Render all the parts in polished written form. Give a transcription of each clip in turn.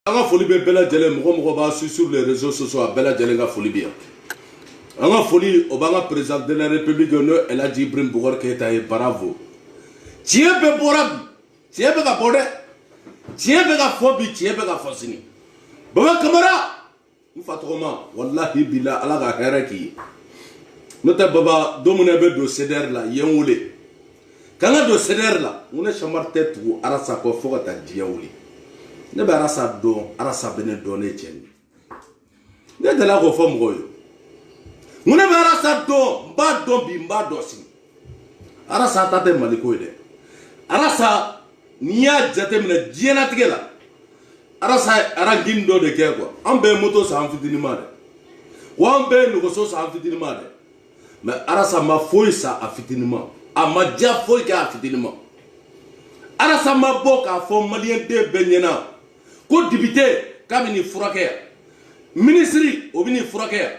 Anga folie be bela jele mo ba sur les réseaux sociaux bela jele nga folie bien. Anga folie obanga président de la République no El Hadji Ibrahim Boubacar Keïta et bravo. Tiens be borab. Tiens be ka bode. Tiens be ka fobi, tiens be ka fosini. Baba Camara. Mfatroma wallahi billah ala ga heraki. Nota baba domune be do ceder la yenwule. Kanga do ceder la, on est chamar tête ou arasa ko foga ta diawuli. Ne ba arasa do, arasa bene donné tien. Ne de la ko fom goyo. On ne ba arasa do, ba do bi ba do sin. Arasa tate maliko ide. Arasa niya jate mena diena tigela. Arasa arangin do de ke quoi. Ambe moto sa amfitini made. Wa ambe nugoso sa amfitini made. Mais arasa ma foi sa afitini made. Ama dia foi ka afitini arasa ma boka fo malien de benyena ko député kamini furake ministre obini furake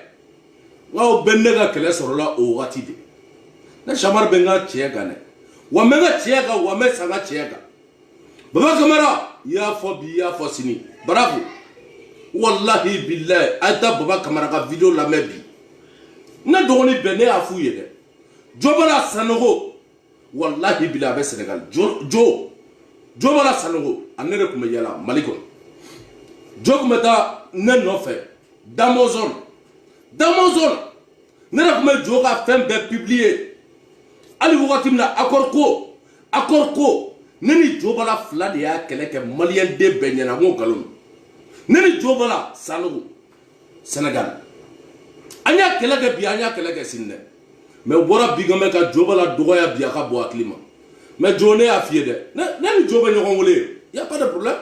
wa bennega kele sorola o wati de na shamar benga chega ne wa mega chega wa me sanga chega baba Camara ya fo bi ya fo sini bravo wallahi billahi ata baba Camara ka video la mebi na doni benne afu yede Jobala Sanogo, wallahi bila be Sénégal. Jobala Sanogo, anere kume yala Malikon. Jogmeta ne nofe, Damozon. Nere kume joga femme be publié. Ali wukatimna accord ko. Neni Jobala fla de ya keleke malien de benyana ngo galon. Neni Jobala Sanogo, Sénégal. Anya keleke bi anya keleke sinne. Mais voilà bigame ka Jobala dogoya biaka bo aklima. Mais Joné a fié de. Neni Joba ñogon wolé. Y a pas de problème.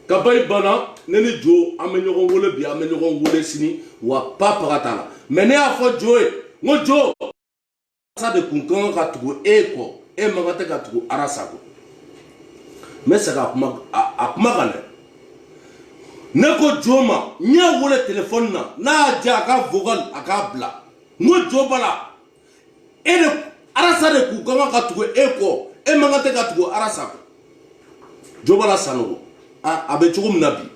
Ka bay bana neni Jo ame ñogon wolé bi ame ñogon wolé sini wa pa paratala. Mais ne a fo Joé. Ngo Jo sa de kunkan ka tugu eko e mangate ka tugu arasako. Mais ça ka kuma kane. Ne ko Joma nya wolé téléphone na ja ka vocal aka bla. Ngo Jobala ere arasa de ku kama katugo eko e mangate katugo arasa ko Jobala Sanogo abe chugo mnabi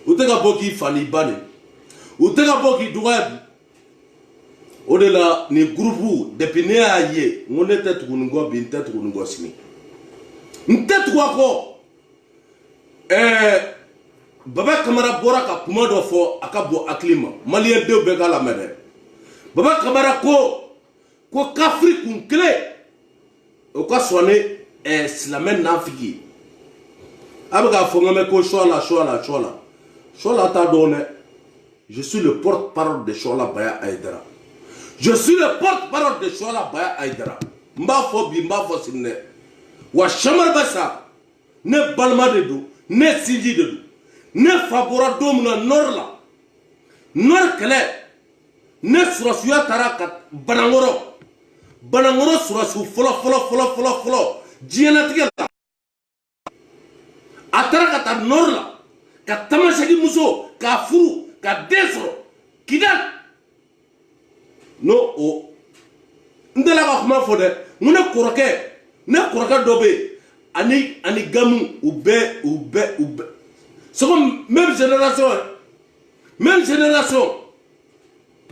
uteka boki fani bane uteka boki dugabi odela ni groupe depuis ne aye ngone tete kunungo bi tete kunungo simi ntete ko baba Camara bora ka kuma do fo akabo aklima malien de be kala mede baba Camara ko kafri kun kle o ka soné islamen nafiki abaga fongame ko shola ta donné. Je suis le porte-parole de Shola Baya Aïdara. Je suis le porte-parole de Shola Baya Aïdara. Mba fo sinne wa shamar basa ne balma de do ne sidi de do ne favora domna norla nor kele ne surasuya taraka banangoro surasu folo jiena tigela atara kata norla ka tamasaki muso ka furu ka desro kidan no o ndela ka kuma fo de mune koroke dobe ani gamu ube c'est comme même génération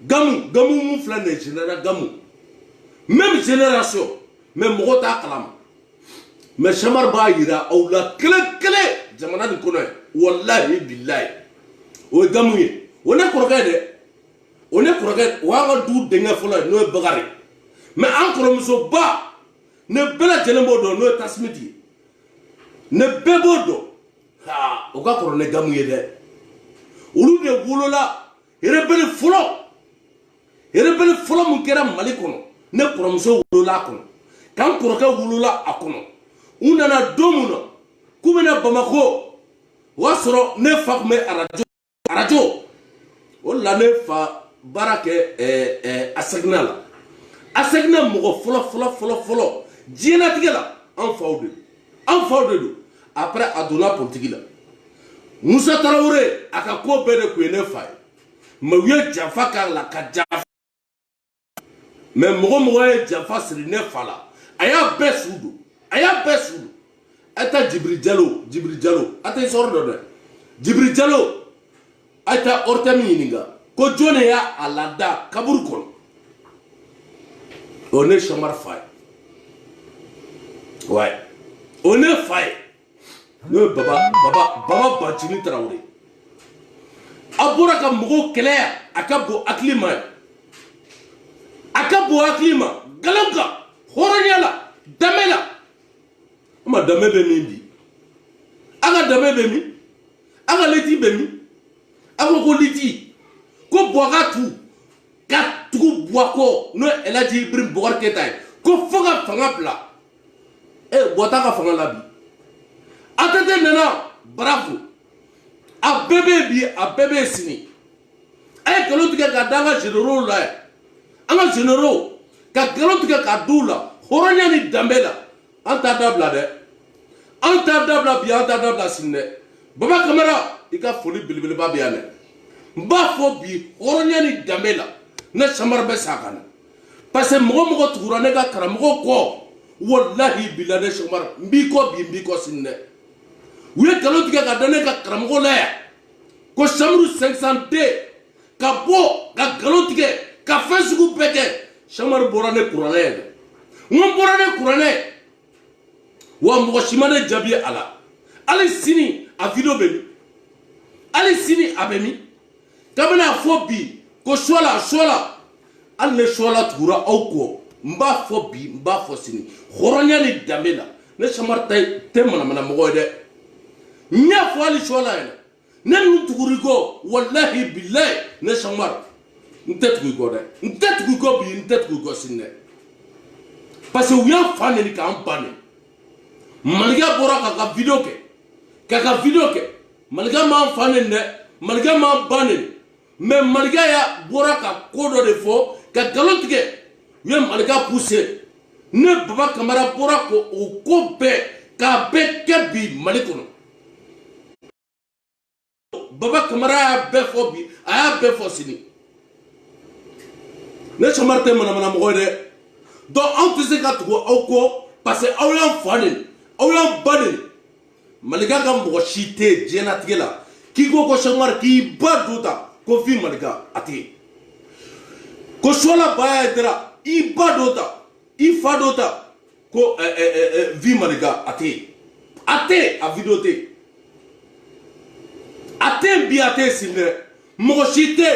gamu mu flane génération gamu même génération mais mogota kalam mais chamar ba yira awla kele jamana di kono wallahi billahi o gamu ye ona koroke wa ga du denga fola no bagari mais encore muso ba ne bela jelembo do no tasmiti ne bebodo ha o ga korone gamu ye de ulu de wulola rebele folo mun kera Mali kono ne koromuso wulola kono kan koroke wulola akono unana domuna kumena Bamako wasoro ne fa kume arajo wala ne fa barake asegna mogo folo jiena tigela en fawde do après aduna politique la Moussa Traoré aka ko bere ku ne fay ma wiye jafa ka la ka jafa mais mogo ye jafa siri ne fala aya besudo ata Djibril Diallo ata soro do Djibril Diallo aita ortami yininga ko jone ya alada kaburu kono on est Chamar Faye ouais on est Faye no baba Badjini Traoré abura ka mogo kelea akabo aklima galamka horanyala damela ma dame be mindi aga dame be mi aga leti be mi aga ko liti ko boga tu ka tu boako no elaji Ibrahim Boubacar Keita ko foga fanga bla bota ka fanga labi atete nana bravo a bébé sini ay kalo tigɛ ka danga généraux la anga généraux ka kalo tigɛ ka dula horonya ni dambela anta dabla de anta dabla bi anta dabla sinne baba kamara ika foli bilibili ba bi ane mba fo bi horonya ni dambela na Chamar be sakana parce que mogo tugura ne ka karamogo ko wallahi bilade Chamar mbi ko sinne uye kalo tigɛ ka dane ka karamogo la ko Chamru 500 ka bo ka kalo tigɛ ka fɛn sugu bɛɛ kɛ Chamar bɔra ne kuranɛ yɛrɛ n bɔra ne kuranɛ wa mɔgɔ si ma ne jaabi a la hali sini a video bɛ min hali sini a bɛ min kabini a fɔ bi ko suwala hali ne suwala tugura aw kɔ n b'a fɔ bi n b'a fɔ sini hɔrɔnya ni danbe la ne Chamar tɛ manamana mɔgɔ ye dɛ n y'a fɔ hali suwala yɛrɛ ne nu tuguri ko wallahi billahi ne Chamar n tɛ tugu i kɔ dɛ n tɛ tugu i kɔ bi n tɛ tugu i kɔ sini dɛ parce que u y'a fa neni k'an ba neni malikɛ bɔra k'a ka video kɛ malikɛ m'an fa neni dɛ malikɛ m'an ba neni mais malikɛ ya bɔra ka ko dɔ de fɔ ka nkalon tigɛ u ye malikɛ poussé ne Baba Kamara bɔra ko o ko bɛɛ k'a bɛɛ kɛ bi Mali kɔnɔ Baba Kamara y'a bɛɛ fɔ bi a y'a bɛɛ fɔ sini ne Chamar tɛ manamana mɔgɔ ye dɛ donc anw tɛ se ka tugu aw kɔ parce que aw y'an fa neni aw y'an ba neni malikɛ ka mɔgɔ si tɛ diɲɛlatigɛ la k'i ko Chamar k'i ba do ta ko fi malikɛ a tɛ yen ko suwala ba y'a dira i ba do ta i fa do ta ko vi malikɛ a tɛ yen a video tɛ yen a tɛ bi a tɛ sini dɛ mɔgɔ si tɛ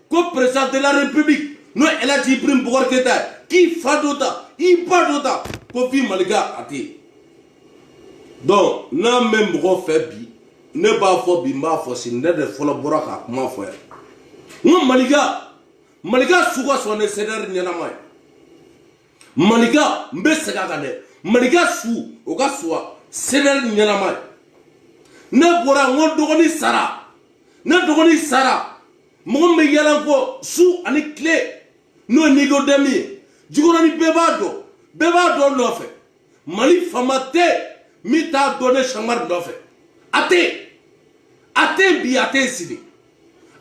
ko président de la république n'o ye Elhaji Ibrahim Boubacar Keita k'i fa do ta i ba do ta ko fi malikɛ a tɛ yen donc n'an bɛ mɔgɔ fɛ bi ne b'a fɔ bi n b'a fɔ sini ne de fɔlɔ bɔra k'a kuma fɔ yan n ko malikɛ su ka sɔn ni CDR ɲɛnama ye malikɛ n bɛ segin a kan dɛ malikɛ su o ka sɔn CDR ɲɛnama ye ne bɔra n ko dɔgɔnin sara mɔgɔ min bɛ yɛlɛ kɔ su ani tile n'o ye Nicodème ye Jikɔrɔni bɛɛ b'a dɔn nɔfɛ Mali faama tɛ min t'a dɔn ne Chamar nɔfɛ a tɛ bi a tɛ sini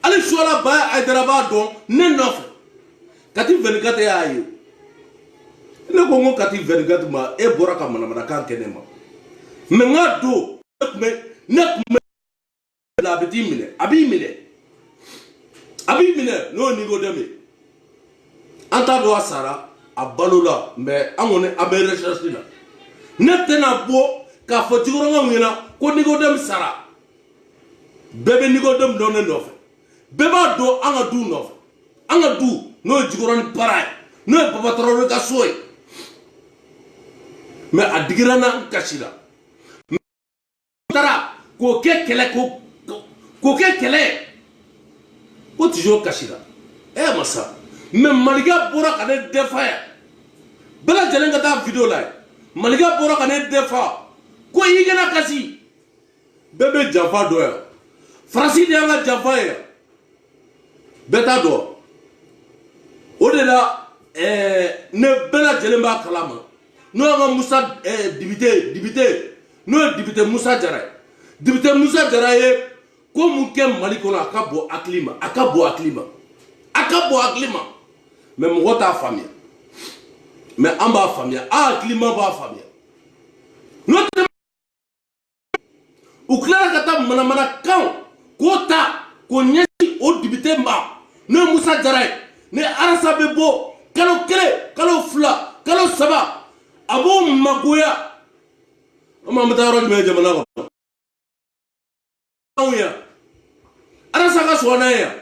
hali suwala ba Aïdara b'a dɔn ne nɔfɛ Kati 24 y'a ye ne ko n ko Kati 24 ma e bɔra ka manamanakan kɛ ne ma mais n ka don ne kun bɛ a bɛ t'i minɛ a b'i minɛ n'o ye Nicodème ye an t'a dɔn a sara a balola mais an kɔni an bɛ recherche la ne tɛna bɔ k'a fɔ Jikɔrɔnkaw ɲɛna ko Nicodème sara bɛɛ bɛ Nicodème dɔn ne nɔfɛ bɛɛ b'a dɔn an ka du nɔfɛ an ka du n'o ye Jikɔrɔni para ye n'o ye Baba Traoré ka so ye mais a digira n na n kasi la taara k'o kɛ kɛlɛ ko toujours kasi la masa mais malikɛ bɔra ka ne dɛfa yan bɛɛ lajɛlen ka taa video la malikɛ bɔra ka ne dɛfa ko i kana kasi bɛɛ bɛ janfa dɔn yan Faransi de y'an ka janfa ye bɛɛ t'a dɔn o de la ne bɛɛ lajɛlen b'a kalama n'o y'an ka Musa député n'o ye député Musa Jara ye député Musa Jara ye ko mun kɛ Mali kɔnɔ a ka bɔ hakili ma mais mɔgɔ t'a faamuya mais an b'a faamuya a hakilima b'a faamuya n'o tɛ u tilara ka taa manamanakan Kota, Konyesi, au député Ma, ne Moussa Djaray, ne Arasa Bebo, Kalo Kele, Kalo Fla, Kalo Saba, Abo Magoya. Mamadaro de Jamana. Arasa Kaswanaya.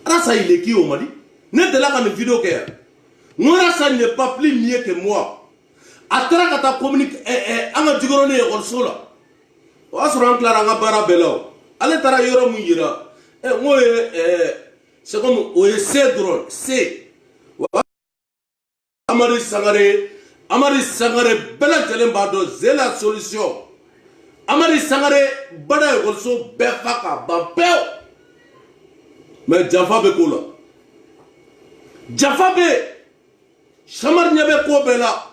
Arasa il est qui au Mali? Ne te l'a pas une vidéo que Arasa n'est pas plus mieux que moi. Atara kata communique anga jigorone or sola. Wasran clara nga bara belao. Ale tara yoro mu yira. C'est comme o C drone C. Amari Sangare bela jelen bado zela solution. Amari Sangare bada golso befaka bampeo. Mais Jaffa be kola. Jaffa be Shamar nyabe ko bela.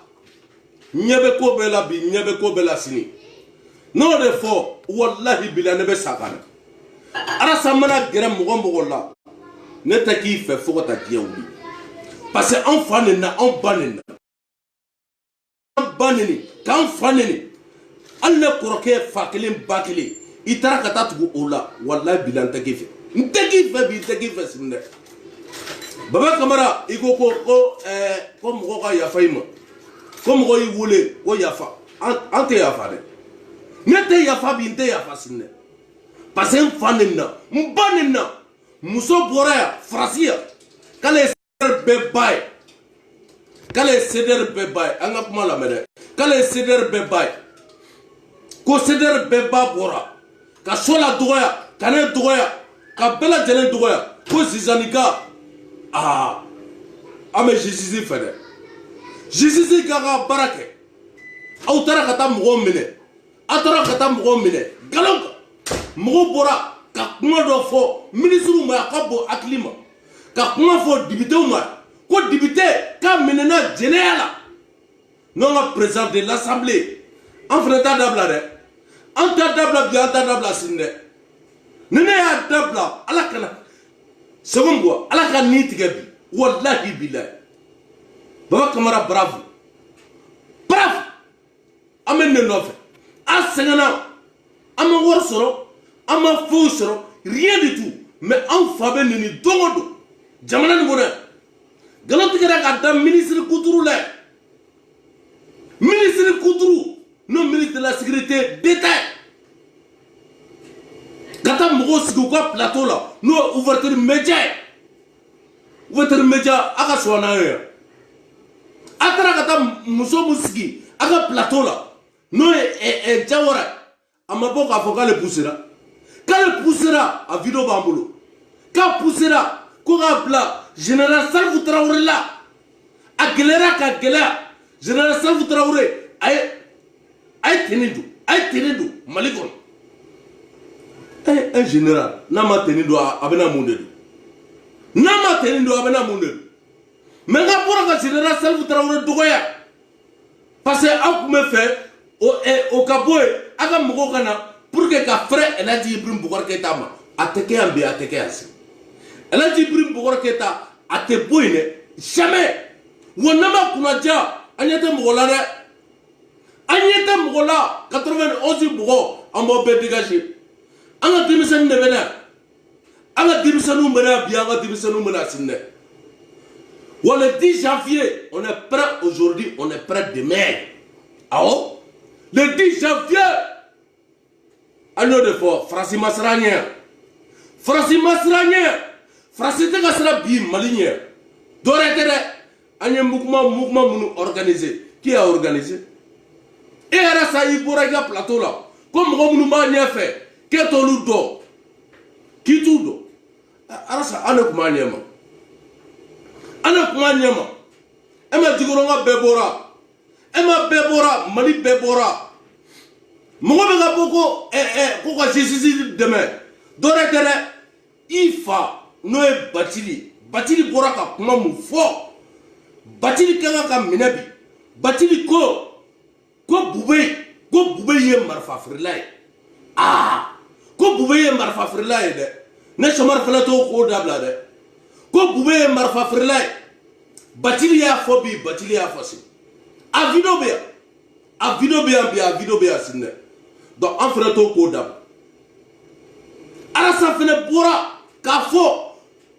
Nyebe ko bela bi nyebe ko bela sini. Non de fo wallahi bila nebe sakana. Ara samana gere mogo la. Ne ta ki fe fo ta dia wi. Parce que en fanena en banena. En baneni kan faneni. Alle koroke fakelen bakele. Itara kata tugu ola wallahi bila ntaki fe. Ntaki fe sinde. Baba Kamara iko ko mogo ka ya faima. Comme vous voulez, vous yafa. Ante yafa de. Nete yafa binte yafa sinne. Parce que fanina, mbanina, muso boraya, frasia. Kale seder bebay. Kale seder bebay. Anga kuma la mede. Kale seder bebay. Ko seder beba bora. Ka sola doya, kane doya, ka bela jelen doya. Ko zizanika. Ame jisizi fede. Jésus gaga barake. Autara kata mgo mine. Atara kata mgo mine. Galong. Mgo bora. Ka kuma do fo. Ministre ma kabo aklima. Ka kuma fo dibité ma. Ko dibité ka menena général. Non la président de l'Assemblée. En frère dabla de. Anta dabla bi anta dabla sinde. Nene ya dabla ala kana. Second quoi. Ala ka ni tigabi. Wallahi billahi. Baba Kamara bravo. Bravo. Amen ne l'offre. A sengana. Ama war soro. Ama fou soro. Rien du tout. Mais en fabe nini dongodo. Jamana ni bona. Galotikera kata ministre Koudrou là. Ministre Koudrou. Non ministre de la sécurité d'État. Kata mgo sigo kwa plateau là. Non ouverture média. Ouverture média aka swana ya. Atara kata muso musiki aka plateau la no jawara amabo ka foka le poussera kale poussera a vidéo bambulo ka poussera ko ka bla général Salfou Traoré la a gelera ka gela général Salfou Traoré ay tenidu malikon un général nama tenidu abena munde nama tenidu abena munde. Mais nga pour que général Salfou Traoré dogoya parce que on me fait au Kaboy aga mugo kana pour que ka frère Eladji Ibrahim Boubacar Keïta ma ateke ambi ateke asi Eladji Ibrahim Boubacar Keïta ate boyne jamais wonama kunaja anyete mugola de anyete mugola 91 bugo ambo be dégager anga dimisen de bena anga dimisenu mena bi anga dimisenu mena sinne. Le 10 janvier, on est prêt aujourd'hui, on est prêt demain. Ah oh? Le 10 janvier, année de fort, Francis Masrania. Francis te kasra bi maligné. Doré, année mouvement organisé. Qui a organisé? Et à ça, il pourra y avoir plateau là. Comme on m'a fait, qu'est-ce que tu qui tout do? Alors ça, on est comment niama? Ana kuma nyama ema jigoronga bebora ema bebora mali bebora mogo be ga boko ko ka sisi demain dore tere ifa no e batili bora ka kuma mu fo batili kanga ka minabi batili ko bube ye marfa frilay ko bube ye marfa frilay de ne chamar fala to ko dabla de ko bube marfa frilay batili ya fobi batili ya fosi a video be sinne donc en frère to ko dab bora k'a fɔ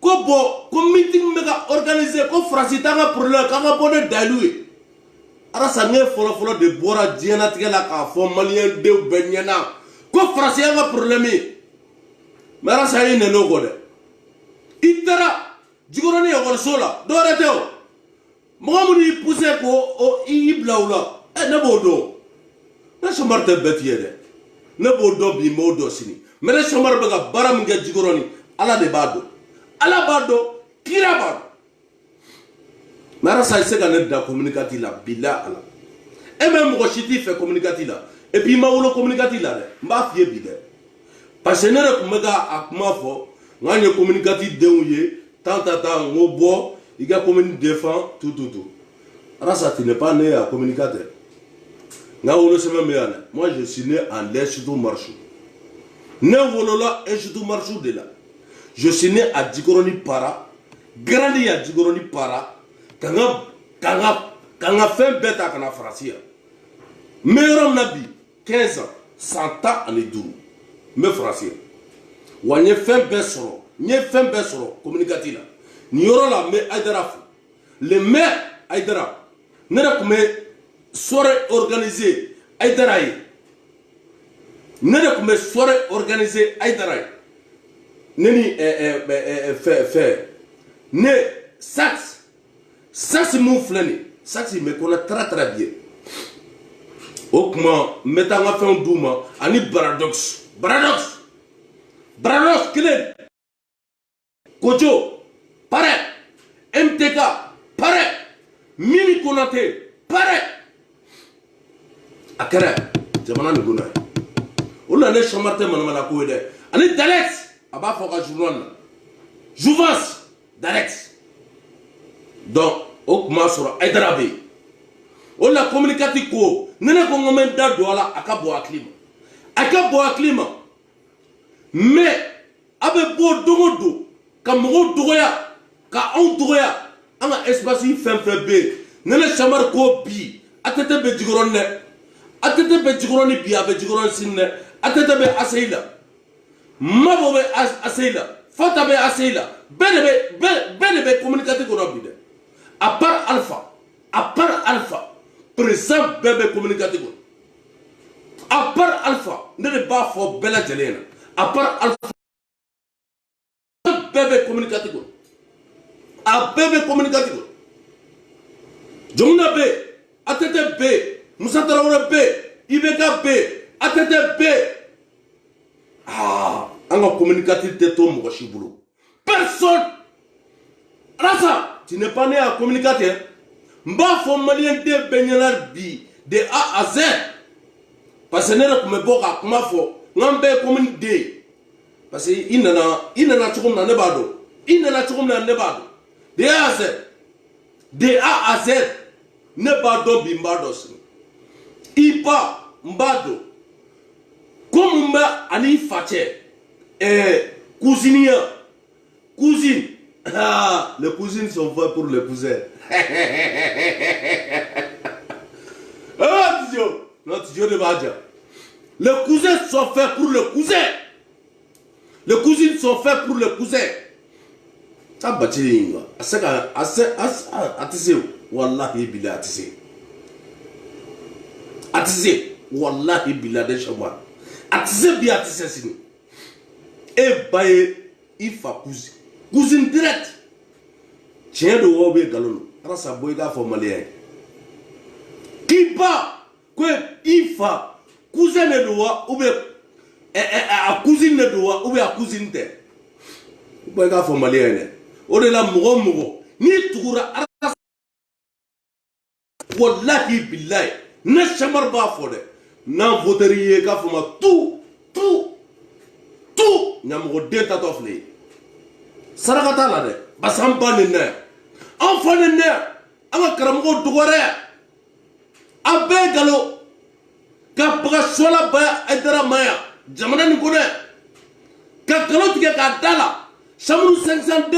ko bon ko meeting bɛ ka organiser ko farasi t'an ka problème k'an ka bɔ ne dayilu ye arasa ne fɔlɔfɔlɔ de bɔra diɲɛlatigɛ la k'a fɔ maliyɛn denw bɛɛ ɲɛna ko farasi y'an ka problème ye mais arasa y'i nɛnɛ o kɔ dɛ i taara Jikɔrɔni ekɔliso la dɔwɛrɛ tɛ o mɔgɔ minnu y'i poussé ko i bila u la ne b'o dɔn ne Sɔmari tɛ bɛɛ fiyɛ dɛ ne b'o dɔn bi n b'o dɔn sini mais ne Sɔmari bɛ ka baara min kɛ Jikɔrɔni Ala de b'a dɔn Ala b'a dɔn kira b'a dɔn mais arasa i se ka ne da communicati la bila ala e même mɔgɔ si t'i fɛ communicati la et puis i ma wolo communicati la dɛ n b'a f'i ye bi dɛ parce que ne yɛrɛ tun bɛ ka a kuma fɔ n k'an ye communicati denw ye tant n ko bɔ i ka commune défend tout arasa tu n'es pas né à communicateur nga wolo sɛbɛn bɛ yan dɛ moi je suis né en Institut Marchou ne wolola Institut Marchou de la je suis né à Jikɔrɔni Para grandi à Jikɔrɔni Para ka n ka fɛn bɛɛ ta ka na farasi yan n bɛ yɔrɔ min na bi 15 ans 115 n bɛ farasi yan wa n ye fɛn bɛɛ sɔrɔ communicati la nin yɔrɔ la n bɛ Aïdara fo le maire Aïdara ne yɛrɛ tun bɛ soirée organisée Aïdara ye ne de tun bɛ soirée organisée Aïdara ye ne ni ne sax mun filɛ nin sax me connaît très bien o tuma n bɛ taa n ka fɛnw d'u ma ani baradox kelen Kojo pare MTK pare Mimi Konate pare a kɛra jamana nin kɔnɔ o la ne Sɔmari tɛ manamana ko ye dɛ ani Dalex a b'a fɔ ka journal la Jouvence Dalex donc o tuma sɔrɔ Aïdara bɛ yen o la communicati ko ne ko n ko n bɛ da don a la a ka bɔ hakili ma mais a bɛ bɔ don o don ka mɔgɔw dɔgɔya ka anw dɔgɔya an ka espace fɛn fɛn bɛ yen ne Sɔmari ko bi ATT bɛ Jikɔrɔni dɛ ATT bɛ Jikɔrɔni bi a bɛ Jikɔrɔni sini dɛ ATT bɛ ACI la Mabo bɛ ACI la Fata bɛ ACI la bɛɛ de bɛ communicati kɔnɔ bi dɛ à part Alpha président bɛɛ bɛ communicati kɔnɔ à part Alpha ne de b'a fɔ bɛɛ lajɛlen na à part Alpha bɛɛ bɛ communicati kɔnɔ a bɛɛ bɛ communicati kɔnɔ Jomuna bɛ yen ATT bɛ yen Musa Tarawele bɛ yen IBK bɛ yen ATT bɛ yen an ka communicati tɛ to mɔgɔ si bolo personne Rasa tu n'es pas né à communicateur n b'a fɔ maliyɛn den bɛɛ ɲɛna bi de A à Z parce que ne yɛrɛ tun bɛ bɔ ka kuma fɔ n k'an bɛɛ ye commune den ye parce que i nana cogo min na ne b'a dɔn de A à Z ne b'a dɔn bi n b'a dɔn sini i ba n b'a dɔn ko mun bɛ ani fa cɛ cousine les cousines sont faites pour les cousins non Dieu de b'a diya les cousins sont faits pour les cousins les cousines sont faites pour les cousins a bacili yin quoi a tɛ se wallahi billahi a tɛ se wallahi billahi de Sɔmari a tɛ se bi a tɛ se sini e ba ye i fa cousine direct tiɲɛ don wa bɛ nkalon don arasa bɔ i k'a fɔ maliyɛn ye k'i ba ko i fa cousin de don wa ou bien a cousine de don wa ou bien a cousine tɛ bɔ i k'a fɔ maliyɛn ye dɛ o de la mɔgɔ n'i tugura arasa wallahi billahi ne Sɔmari b'a fɔ dɛ n'an votera i ye k'a fɔ ma tout ɲamɔgɔ den tatɔ filɛ ye saraka t'a la dɛ parce que an ba nin na yan an fa nin na yan an ka karamɔgɔw dɔgɔyara yan a bɛɛ ye nkalon ka baga Suwala ba Aïdara ma yan jamana nin kɔnɔ yan ka nkalon tigɛ k'a da la chambre 502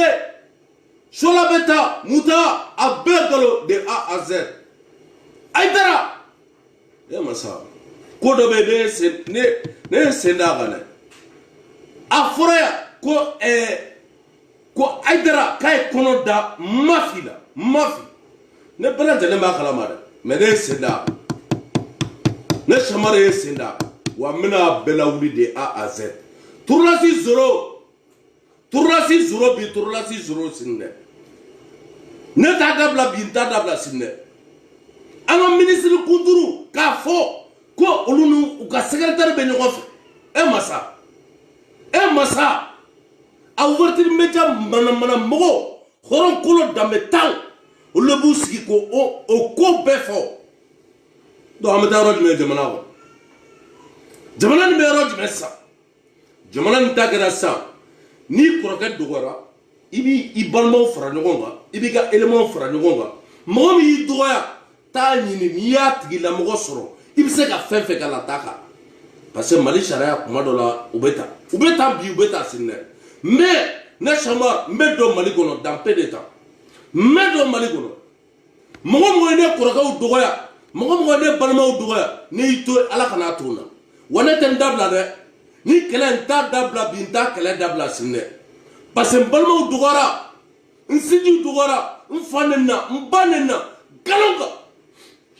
Suwala bɛ taa Muta a bɛɛ ye nkalon de A à Z Aïdara e masa ko dɔ bɛ yen ne ye sen d'a kan dɛ a fɔra yan ko Aïdara kay kono da mafi ne bala jale ma kala mare mais ne senda ne chamare senda wa mina bela wuli de A à Z tournasi zoro bi tournasi zoro sinne ne ta dabla bi ta dabla sinne ala ministre kunduru ka fo ko olunu ka secrétaire be ñoxo e masa a ouverture media mana mogo horon kolo dambe tan o lebu sigi ko o ko be fo do amata ro de jamana ko jamana ni be ro de sa jamana ni tagara sa ni koroket dogora ibi ibalmo fara ñogonga ibi ga élément fara ñogonga mo mi doya ta ñini ni ya tigi la mogo soro ibi se ka fefe kala taka parce que mali sharia kuma do la ubeta sinne mais ne chama me do mali gono dans peu de temps me do mali gono mo ne koroka dogoya mo ne balma dogoya ne to ala kana tuna wana tan dabla de ni kelen ta dabla binta kelen dabla sinne parce que balma dogora nsiji dogora mfanena mbanena galonga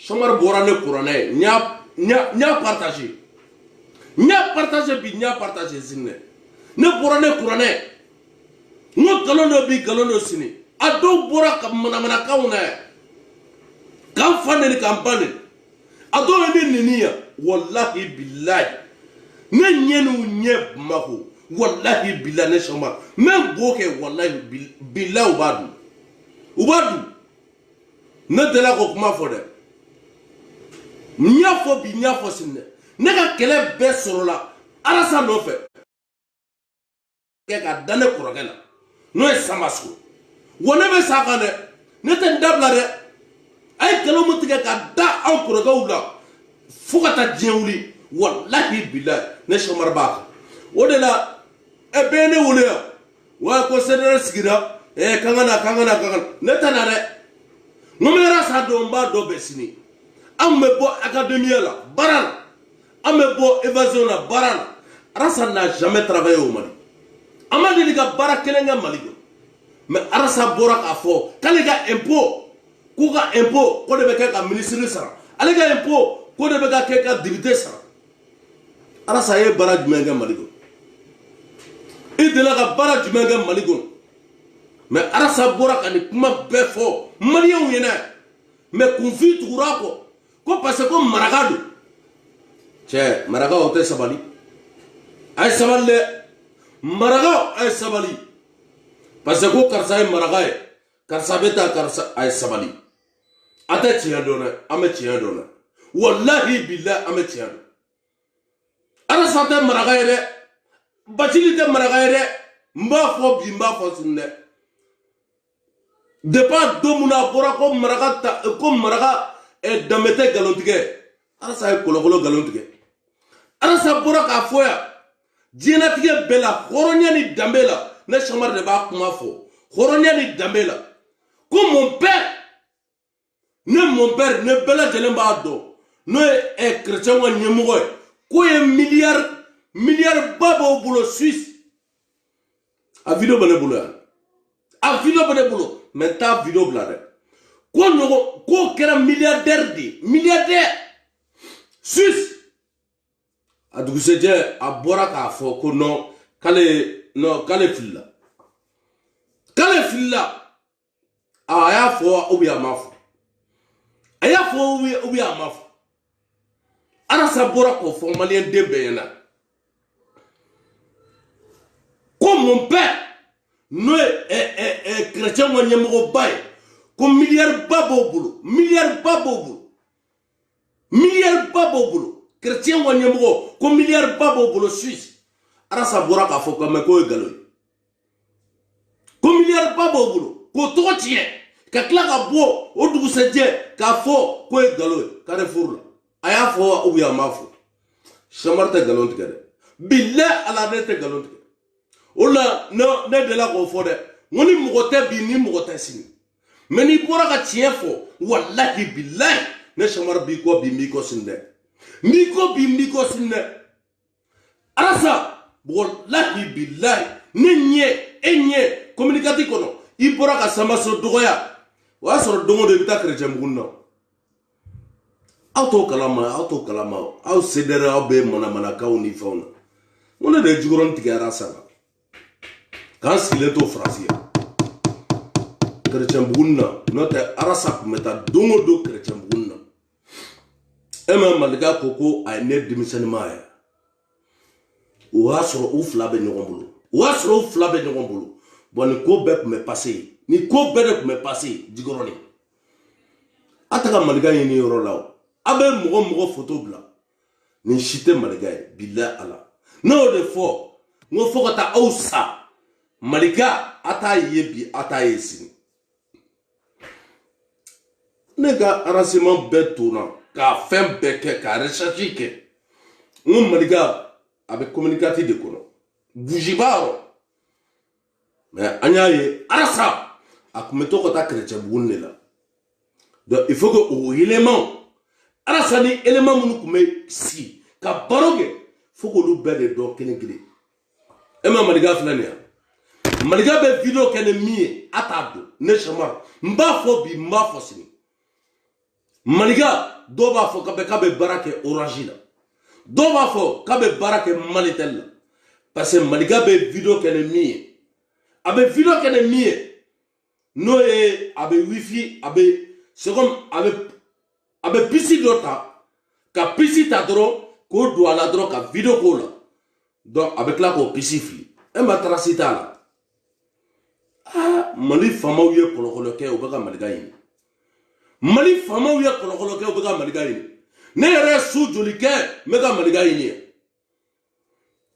chamar borane kurane nya partager nya partager sinne ne borane kurane ngo galono sini ado bora ka mana kauna kan fanene kan bane ado ne niya wallahi billahi ne nyenu nye mako wallahi billahi ne chamar men boke wallahi billahi ubadu ne dela ko kuma fo de nya fo sinne ne ka kele be sorola arasa no fe ke ka dane kurogela no e samasco wona be sakane ne ten dabla de ay kelo mutige ka da an kurogawla fukata jewli wallahi billahi ne shamar baka wodela e bene wule wa ko senere sigira kangana ne tanare ngomera sa do mba do besini amme bo académie la baral amme bo évasion la baral Arasa n'a jamais travaillé au Mali amadi liga bara kelenga Mali mais Arasa bora ka fo kaliga impôt kuga impôt ko de be ka ministre sara aliga impôt ko de be ka député sara Arasa ye bara jumenga Mali idela ka bara jumenga Mali mais Arasa bora ka ni kuma be fo malien yena mais confi tukura ko parce que maragado che maraga hote sabali ay sabali maraga ay sabali parce que karsa ay maraga karsa beta karsa ay sabali ate tiya dona ame tiya dona wallahi billah ame tiya Arasa te maraga de bacili te maraga de mba fo sunne de pas domuna bora ko maraga e damete galontige Arasa e kolokolo galontige Arasa bora ka foya dienatige bela horonya ni dambela ne chamar de ba kuma fo horonya ni dambela ko mon père ne bela jelemba do no e chrétien wa nyemugo ko e milliard babo bulo Suisse a video bane bulo mais ta video blade ko kera milliardaire Suisse aduguseje abora ka fo ko no kale filla aya fo obi amafu Arasa bora ko fo malien dembe yana ko mon père no chrétien mo nyemo bay ko milliard babo bulo chrétien wa nyemgo ko milliard babo bulo Suisse Arasa bora ka fo ko me ko galo ko milliard babo bulo ko to tie ka klaka bo o dugu seje ka fo ko galo Carrefour la aya fo o biya mafu chamarte galo tigade billah ala ne te galo tigade ola no ne de la ko fo de ngoni mugote bi ni mugote sini mais ni bora ka tie fo wallahi billahi ne chamar bi ko sinde miko Arasa wallahi billahi ni ɲɛ e ɲɛ communicati kɔnɔ i bɔra ka samaso dɔgɔya o y'a sɔrɔ don o don i bɛ taa chrétien bugun na aw t'o kalama aw sedɛrɛ aw bɛ manamanakaw ni fɛnw na mun ne de ye jikɔrɔni tigɛra sa la k'an sigilen to faransi ye chrétien bugun na n'o tɛ arasa tun bɛ taa don o don chrétien bugun na e ma Maliga ko a ye ne denmisɛnninma ye o y'a sɔrɔ u fila bɛ ɲɔgɔn bolo bon ni ko bɛɛ tun bɛ passé ni ko bɛɛ de tun bɛ passé jikɔrɔni a ta ka Maliga ɲini yɔrɔ la o a bɛ mɔgɔ photo bila nin si tɛ Maliga ye bilahi ala ne y'o de fɔ n ko fo ka taa aw sa Maliga a t'a ye bi a t'a ye sini ne ka arrangement bɛɛ tonna k'a fɛn bɛɛ kɛ ka recherche kɛ n ko Maliga a bɛ communicati de kɔnɔ bougie b'a yɔrɔ mais an y'a ye arasa a tun bɛ to ka taa chrétien bugun de la donc il faut que o élément arasa ni élément minnu tun bɛ sigi ka baro kɛ fo k'olu bɛɛ de dɔn kelen kelen e ma Maliga filɛ nin ye Maliga bɛ vidéo kɛ ni min ye a t'a dɔn ne Chamara n b'a fɔ bi n b'a fɔ sini Maliga dɔw b'a fɔ k'a bɛ baara kɛ Orange la dɔw b'a fɔ k'a bɛ baara kɛ Malitel la parce que Maliga bɛ vidéo kɛ ni min ye a bɛ vidéo kɛ ni min ye n'o ye a bɛ wifi a bɛ c'est comme a bɛ pisi dɔ ta ka pisi ta dɔrɔn k'o don a la dɔrɔn ka vidéo k'o la donc a bɛ tila k'o pisi fili e ma trace t'a la ah Mali faamaw ye kɔlɔkɔlɔ kɛ u bɛ ka Maliga ɲini Mali faamaw ye kɔlɔkɔlɔ kɛ u bɛ ka Maliga ɲini ne yɛrɛ ye su joli kɛ n bɛ ka Maliga ɲini ye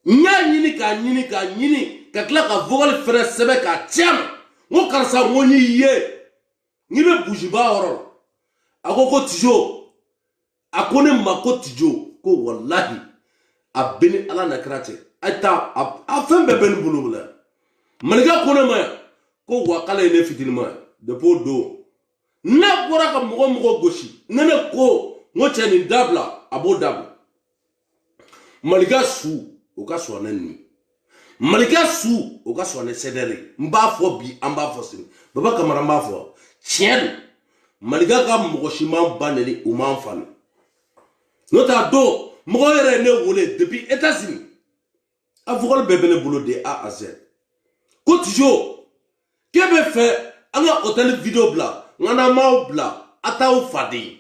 n y'a ɲini k'a ɲini ka tila ka vocal fɛrɛ sɛbɛn k'a ci a ma n ko karisa n ko n y'i ye n'i bɛ bujiba yɔrɔ la a ko Tijo a ko ne ma ko Tijo ko walahi a bɛ ni ala na kira cɛ a taa a fɛn bɛɛ bɛ ne bolo la Maliga ko ne ma yan ko wa k'ale ye ne fitininma ye depuis o don n'a bɔra ka mɔgɔ gosi ne ko n ko cɛ nin dabila a b'o dabila Maliga su o ka sɔn ne nin Maliga su o ka sɔn ne sɛdɛrɛ n b'a fɔ bi an b'a fɔ sini Baba Kamara n b'a fɔ tiɲɛ don Maliga ka mɔgɔ si m'an ba neni u m'an fa neni n'o tɛ a don mɔgɔ yɛrɛ ye ne wele depuis États-Unis a vocal bɛɛ bɛ ne bolo de A à Z ko Tijo k'e bɛ fɛ an ka hôtel vidéo bila n ka n'an m'aw bila a t'aw faden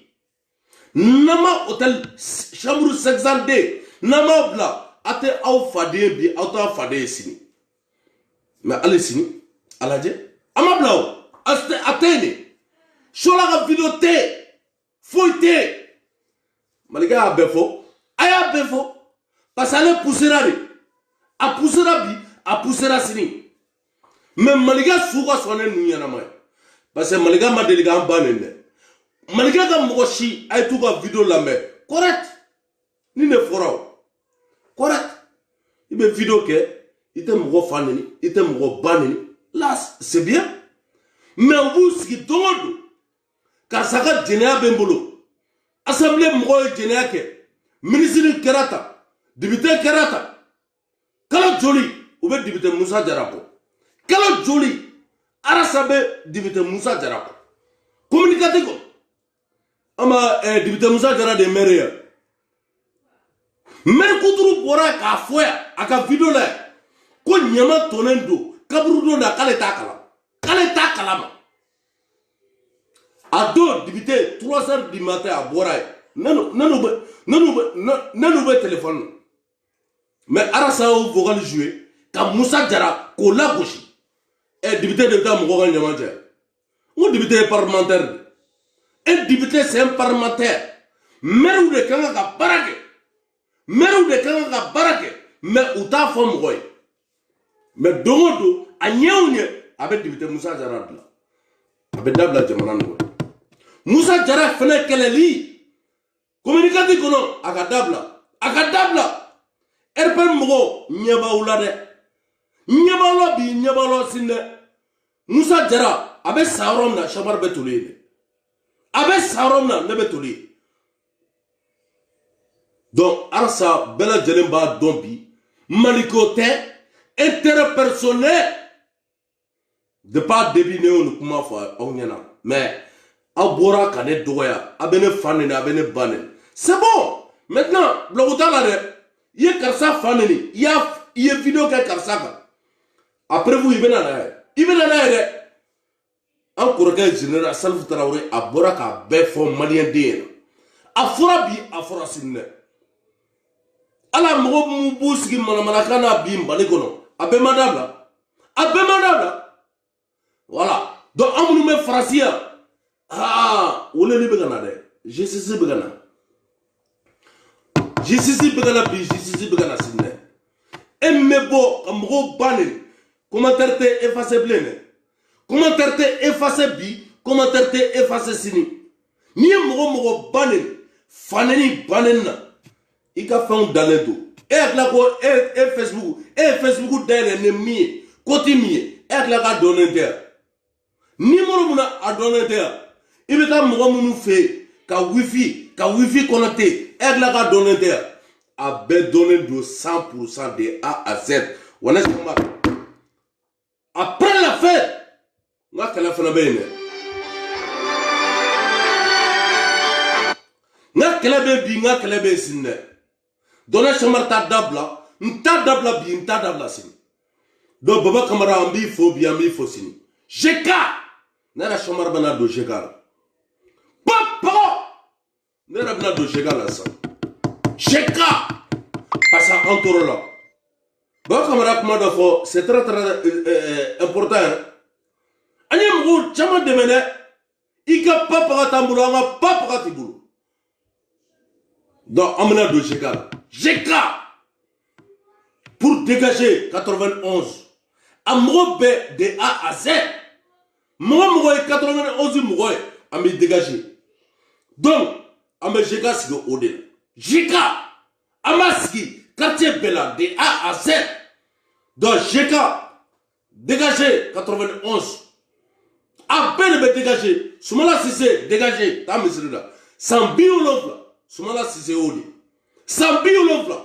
n'an ma hôtel chambre 502 n'an m'aw bila a tɛ aw faden bi aw t'a faden sini mais hali sini a lajɛ a ma bila o a tɛ yen de Sola ka vidéo tɛ yen foyi tɛ yen Maliga y'a bɛɛ fɔ a y'a bɛɛ fɔ parce que ale poussera de a poussera bi a poussera sini mais Maliga su ka sɔn ne ninnu ɲɛnama ye parce que Maliga ma deli k'an ba nin dɛ Maliga ka mɔgɔ si a ye t'u ka vidéo lamɛn correct ni ne fɔra o correct i bɛ vidéo kɛ i tɛ mɔgɔ fa neni i tɛ mɔgɔ ba neni là c'est bien mais u b'u sigi don o don karisa ka jɛnɛya bɛ n bolo assemblée mɔgɔw ye jɛnɛya kɛ ministre kɛra tan député kɛra tan kalo joli u bɛ député Musa Jara kɔ kalo joli arasa bɛ député Musa Jara kɔ communicati kɔ an b'a député Musa Jara de maire ye maire kuturu bɔra k'a fɔ yan a ka vidéo la yan ko ɲama tonnen don kaburu don na k'ale t'a kalama a don député 3 heures du matin a bɔra yen nenu bɛ téléphone na mais arasa y'o vocal joué ka Musa Jara k'o lagosi député de bɛ taa mɔgɔ ka ɲama cɛ n ko député ye parlementaire de un député c'est un parlementaire maire de kan ka baara kɛ mais u t'a fɔ mɔgɔ ye mais don o don a ɲɛw ɲɛ a bɛ député Musa Jara dilan a bɛ dabila jamana nin kɔnɔ Musa Jara fɛnɛ kɛlɛli communicati kɔnɔ a ka dabila RPM mɔgɔw ɲɛ b'aw la dɛ ɲɛ b'aw la bi ɲɛ b'aw la sini dɛ Musa Jara a bɛ sa yɔrɔ min na Chamara bɛ toli yen dɛ a bɛ sa yɔrɔ min na ne bɛ toli yen donc arasa bɛɛ lajɛlen b'a dɔn bi Maliko tɛ intérêt personnel de pas deviner on comment faire on y en a mais abora kané doya abene fanene abene banen c'est bon maintenant blogota là de y karsa fanene y a vidéo que karsa ka après vous ibena na de encore que général Salif Traoré abora ka be fo malien de afora bi afora sinne ala mo mu busgi mana kana bi mbale kono abe madabla voilà donc amunu me frasia wole ni begana de justice begana sinne emmebo amro banen commentaire te effacer blene commentaire te effacer bi commentaire te effacer sini ni mo banen faneni banen na ika fɛnw dalen to e hakila ko Facebook dayɛlɛ ni min ye koti min ye e hakila k'a dɔnnen tɛ yan nimoro mun na a dɔnnen tɛ yan i bɛ taa mɔgɔ minnu fɛ yen ka wifi connecté e hakila k'a dɔnnen tɛ yan a bɛɛ dɔnnen don 100% de A à Z wa ne sɔnma après la fête n ka kɛlɛ fana bɛ yen dɛ n ka kɛlɛ bɛ bi n ka kɛlɛ bɛ sini dɛ. Dona chamar ta dabla bi nta dabla sini do baba kamara ambi fo sini jeka nera chamar bana do jeka papa nera bana do jeka la sa jeka passa entoro là baba kamara kuma do fo c'est très important ani mgo chama de mene ika papa tambulu nga papa tibulu do amna do jeka pour dégager 91 à Mourobe de A à Z. Mourobe 91 Mourobe à me dégager. Donc, à me Jeka si au Ode. Jeka à Maski, quartier Bella de A à Z. Donc, Jeka dégager 91. À peine me dégager. Soumala si c'est dégager. Ta mesure là. Sans biolove. Soumala si c'est Ode. Sans biolove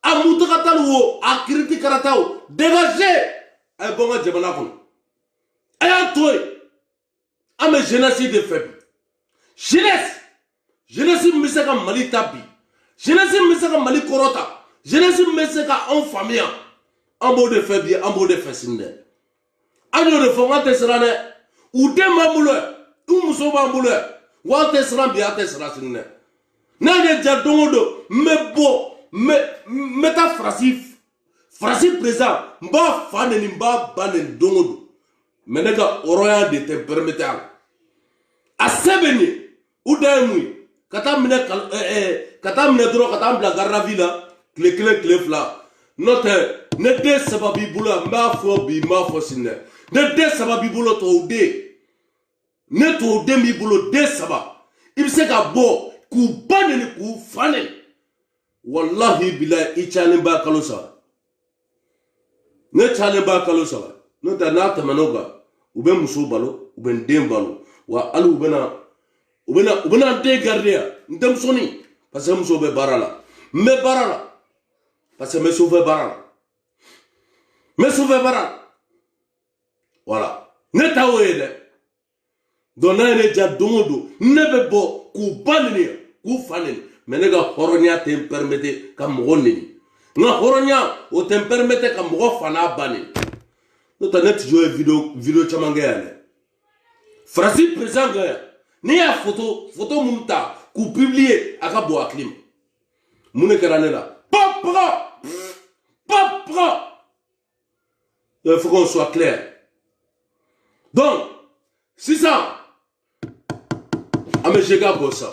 a mutakatalu a critiquerataw dégager ay bonga jabana kono ay toy am jeunesse de faible jeunesse misaka mali tabi jeunesse misaka mali korota jeunesse misaka en famille en beau de faible en beau de fascine anyo de fonga tesrane ou de mamulo ou muso mamulo wa tesran bi atesra sinne na de jadongo mebo meta frasi présent mba faneni mba banen dongodo menega oroya de te permettre a sebeni udemui kata mine dro kata mbla garavila kle fla note ne de sababi bula ma fo sinne ne de sababi bula to de ne to de mi bulo de saba ibse ka bo ku baneni ku faneni wallahi billahi ichalen ba kalosa ne chalen ba kalosa no da na ta manoga ube muso balo ube ndem balo wa alu ubena de garder ndem soni parce que muso be barala parce que me sauver barala voilà ne ta wede dona ne ja domodo ne be bo ku banni ku faneni menega horonya te permettre ka mogo nini nga horonya o te permettre ka mogo fana bani no ta net jouer vidéo chamanga yale frasi présent ga ni ya photo munta ku publier aka bo aklim mune karane la papa il faut qu'on soit clair donc c'est ça ame jega bossa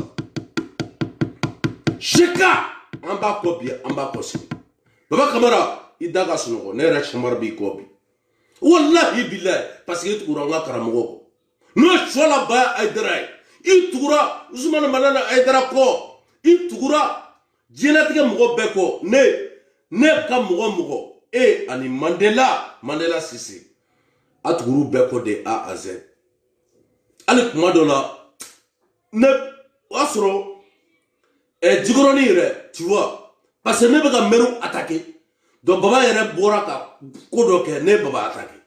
Jeka amba kobi amba kosi baba kamara idaga sunogo ne ra chamar bi kobi wallahi billahi parce que tu nga karamogo no chola ba aidrai itura usman manana aidara ko itura jenatige mogo beko ne ka mogo ani Mandela Sisi atuguru beko de A à Z ale kuma dola ne wasro Djigoroni, tu vois, parce que ne peut pas me attaquer. donc baba yɛrɛ bɔra ka ko dɔ kɛ ne baba attaqué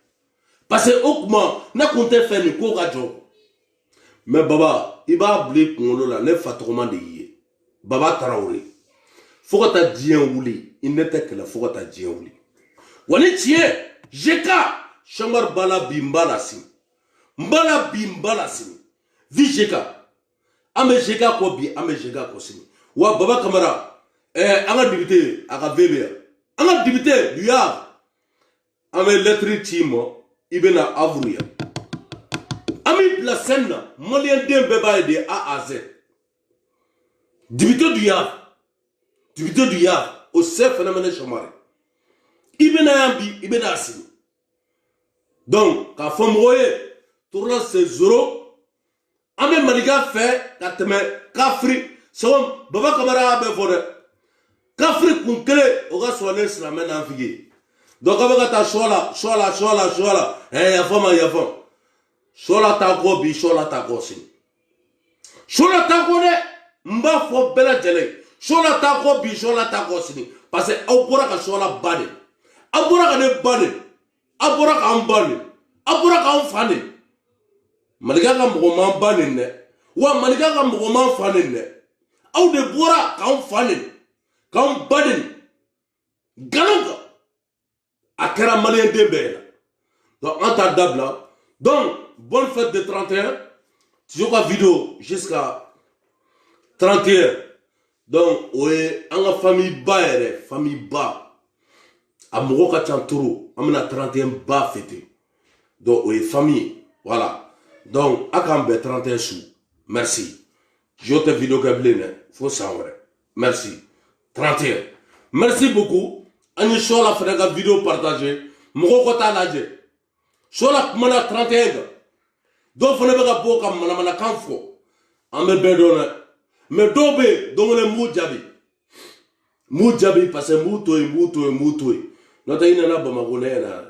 parce que o kuma ne kun tɛ fɛ nin ko ka jɔ mais baba i b'a bila i kunkolo la ne fa tɔgɔma de y'i ye baba Tarawele fo ka taa diɲɛ wuli i ne tɛ kɛlɛ fo ka taa diɲɛ wuli wa ni tiɲɛ jeka Chamar b'a la bi n b'a la sini n b'a la bi n b'a la sini vi jeka an bɛ jeka kɔ bi an bɛ jeka kɔ sini wa baba Kamara an ka député a ka VB an ka député du Havre an bɛ lettre ci ma i bɛ na Havre yan an b'i bila scène na maliyɛn den bɛɛ b'a ye de A à Z député du Havre o se phénomène Chamar i bɛ na yan bi i bɛ na sini donc k'a fɔ mɔgɔw ye tournoi c'est 0 an bɛ Malika fɛ ka tɛmɛ kafiri sɛgɛn baba Kamara y'a bɛɛ fɔ dɛ kafiri kun kelen o ka sɔrɔ ne silamɛ n'anfigi ye donc a bɛ ka taa sɔ la yafa ma yafa sɔ la t'a kɔ bi sɔ la t'a kɔ sini sɔ la t'a kɔ dɛ n b'a fɔ bɛɛ lajɛlen sɔ la t'a kɔ bi sɔ la t'a kɔ sini parce que aw bɔra ka sɔ la ba de aw bɔra ka ne ba de aw bɔra k'an ba de aw bɔra k'an fa de Malika ka mɔgɔ man ba nin dɛ wa Malika ka mɔgɔ man fa nin dɛ aw de bɔra k'an fa nin k'an ba nin nkalon kan a kɛra maliyɛn den bɛɛ la donc an t'a dabila donc bonne fête de 31 tu ka vidéo jusqu'à 31 donc o ye an ka famille ba yɛrɛ famille ba a mɔgɔ ka ca trop an bɛna 31 ba fêter donc o ye famille voilà donc a k'an bɛn 31 su merci j'o tɛ vidéo kɛ bilen dɛ fo san wɛrɛ merci 31 merci beaucoup an ye sɔ la fɛnɛ ka vidéo partager mɔgɔw ka taa lajɛ sɔ la kumana 31 kan dɔw fɛnɛ bɛ ka bɔ ka manamanakan fɔ an bɛ bɛɛ dɔn dɛ mais dɔw bɛ yen don kelen m'u jaabi parce que m'u to yen n'o tɛ i nana Bamako ne ɲɛna